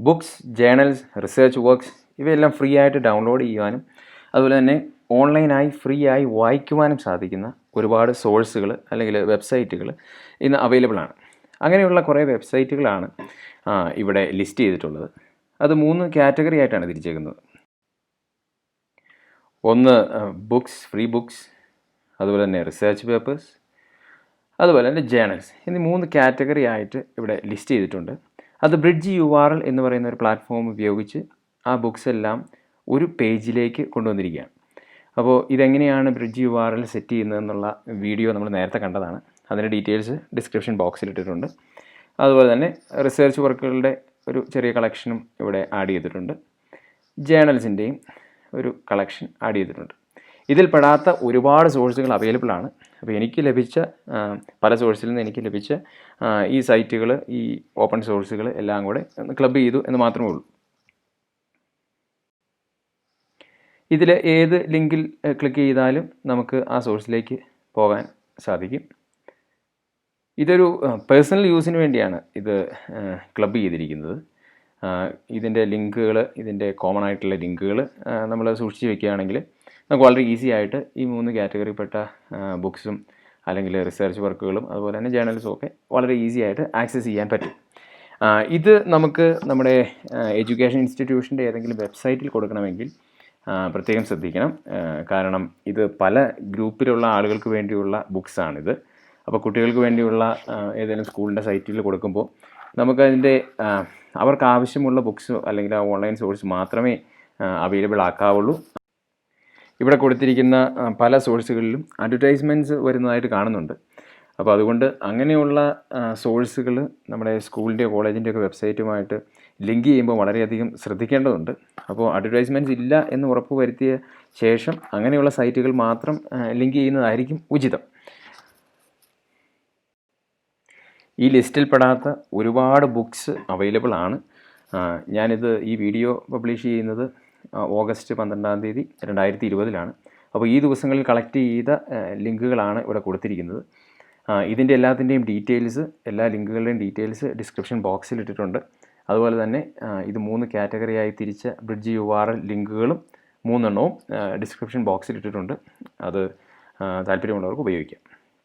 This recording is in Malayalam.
ബുക്സ്, ജേണൽസ്, റിസർച്ച് വർക്ക്സ് ഇവയെല്ലാം ഫ്രീ ആയിട്ട് ഡൗൺലോഡ് ചെയ്യുവാനും അതുപോലെ തന്നെ ഓൺലൈനായി ഫ്രീ ആയി വായിക്കുവാനും സാധിക്കുന്ന ഒരുപാട് സോഴ്സുകൾ അല്ലെങ്കിൽ വെബ്സൈറ്റുകൾ ഇന്ന് അവൈലബിൾ ആണ്. അങ്ങനെയുള്ള കുറേ വെബ്സൈറ്റുകളാണ് ഇവിടെ ലിസ്റ്റ് ചെയ്തിട്ടുള്ളത്. അത് 3 കാറ്റഗറി ആയിട്ടാണ് തിരിച്ചേക്കുന്നത്. ഒന്ന് ബുക്സ്, ഫ്രീ ബുക്സ്, അതുപോലെ തന്നെ റിസർച്ച് പേപ്പേഴ്സ്, അതുപോലെ തന്നെ ജേണൽസ് എന്നീ 3 കാറ്റഗറി ആയിട്ട് ഇവിടെ ലിസ്റ്റ് ചെയ്തിട്ടുണ്ട്. അത് ബ്രിഡ്ജ് URL എന്ന് പറയുന്ന ഒരു പ്ലാറ്റ്ഫോം ഉപയോഗിച്ച് ആ ബുക്സ് എല്ലാം ഒരു പേജിലേക്ക് കൊണ്ടുവന്നിരിക്കുകയാണ്. അപ്പോൾ ഇതെങ്ങനെയാണ് ബ്രിഡ്ജ് URL സെറ്റ് ചെയ്യുന്നതെന്നുള്ള വീഡിയോ നമ്മൾ നേരത്തെ കണ്ടതാണ്. അതിൻ്റെ ഡീറ്റെയിൽസ് ഡിസ്ക്രിപ്ഷൻ ബോക്സിൽ ഇട്ടിട്ടുണ്ട്. അതുപോലെ തന്നെ റിസർച്ച് വർക്കുകളുടെ ഒരു ചെറിയ കളക്ഷനും ഇവിടെ ആഡ് ചെയ്തിട്ടുണ്ട്. ജേണൽസിൻ്റെയും ഒരു കളക്ഷൻ ആഡ് ചെയ്തിട്ടുണ്ട്. ഇതിൽ പെടാത്ത ഒരുപാട് സോഴ്സുകൾ അവൈലബിൾ ആണ്. അപ്പോൾ എനിക്ക് ലഭിച്ച പല സോഴ്സിൽ നിന്ന് എനിക്ക് ലഭിച്ച ഈ സൈറ്റുകൾ, ഈ ഓപ്പൺ സോഴ്സുകൾ എല്ലാം കൂടെ ക്ലബ് ചെയ്തു എന്ന് മാത്രമേ ഉള്ളൂ. ഇതിൽ ഏത് ലിങ്കിൽ ക്ലിക്ക് ചെയ്താലും നമുക്ക് ആ സോഴ്സിലേക്ക് പോകാൻ സാധിക്കും. ഇതൊരു പേഴ്സണൽ യൂസിന് വേണ്ടിയാണ് ഇത് ക്ലബ് ചെയ്തിരിക്കുന്നത്. ഇതിൻ്റെ ലിങ്കുകൾ, ഇതിൻ്റെ കോമൺ ആയിട്ടുള്ള ലിങ്കുകൾ നമ്മൾ സൂക്ഷിച്ച് വെക്കുകയാണെങ്കിൽ നമുക്ക് വളരെ ഈസി ആയിട്ട് ഈ 3 കാറ്റഗറിപ്പെട്ട ബുക്സും അല്ലെങ്കിൽ റിസർച്ച് വർക്കുകളും അതുപോലെ തന്നെ ജേണൽസും ഒക്കെ വളരെ ഈസി ആയിട്ട് ആക്സസ് ചെയ്യാൻ പറ്റും. ഇത് നമുക്ക് നമ്മുടെ എഡ്യൂക്കേഷൻ ഇൻസ്റ്റിറ്റ്യൂഷൻ്റെ ഏതെങ്കിലും വെബ്സൈറ്റിൽ കൊടുക്കണമെങ്കിൽ പ്രത്യേകം ശ്രദ്ധിക്കണം. കാരണം ഇത് പല ഗ്രൂപ്പിലുള്ള ആളുകൾക്ക് വേണ്ടിയുള്ള ബുക്സാണിത്. അപ്പോൾ കുട്ടികൾക്ക് വേണ്ടിയുള്ള ഏതെങ്കിലും സ്കൂളിൻ്റെ സൈറ്റിൽ കൊടുക്കുമ്പോൾ നമുക്കതിൻ്റെ അവർക്ക് ആവശ്യമുള്ള ബുക്സ് അല്ലെങ്കിൽ ആ ഓൺലൈൻ സോഴ്സ് മാത്രമേ അവൈലബിൾ ആക്കാവുള്ളൂ. ഇവിടെ കൊടുത്തിരിക്കുന്ന പല സോഴ്സുകളിലും അഡ്വർടൈസ്മെൻറ്റ്സ് വരുന്നതായിട്ട് കാണുന്നുണ്ട്. അപ്പോൾ അതുകൊണ്ട് അങ്ങനെയുള്ള സോഴ്സുകൾ നമ്മുടെ സ്കൂളിൻ്റെയോ കോളേജിൻ്റെയൊക്കെ വെബ്സൈറ്റുമായിട്ട് ലിങ്ക് ചെയ്യുമ്പോൾ വളരെയധികം ശ്രദ്ധിക്കേണ്ടതുണ്ട്. അപ്പോൾ അഡ്വർടൈസ്മെൻറ്റ്സ് ഇല്ല എന്ന് ഉറപ്പ് വരുത്തിയ ശേഷം അങ്ങനെയുള്ള സൈറ്റുകൾ മാത്രം ലിങ്ക് ചെയ്യുന്നതായിരിക്കും ഉചിതം. ഈ ലിസ്റ്റിൽ പെടാത്ത ഒരുപാട് ബുക്സ് അവൈലബിൾ ആണ്. ഞാനിത് ഈ വീഡിയോ പബ്ലിഷ് ചെയ്യുന്നത് ഓഗസ്റ്റ് 12 2020 അപ്പോൾ ഈ ദിവസങ്ങളിൽ കളക്ട് ചെയ്ത ലിങ്കുകളാണ് ഇവിടെ കൊടുത്തിരിക്കുന്നത്. ഇതിൻ്റെ എല്ലാത്തിൻ്റെയും ഡീറ്റെയിൽസ്, എല്ലാ ലിങ്കുകളുടെയും ഡീറ്റെയിൽസ് ഡിസ്ക്രിപ്ഷൻ ബോക്സിൽ ഇട്ടിട്ടുണ്ട്. അതുപോലെ തന്നെ ഇത് 3 കാറ്റഗറിയായി തിരിച്ച ബ്രിഡ്ജ് URL ലിങ്കുകളും 3 എണ്ണവും ഡിസ്ക്രിപ്ഷൻ ബോക്സിൽ ഇട്ടിട്ടുണ്ട്. അത് താല്പര്യമുള്ളവർക്ക് ഉപയോഗിക്കാം.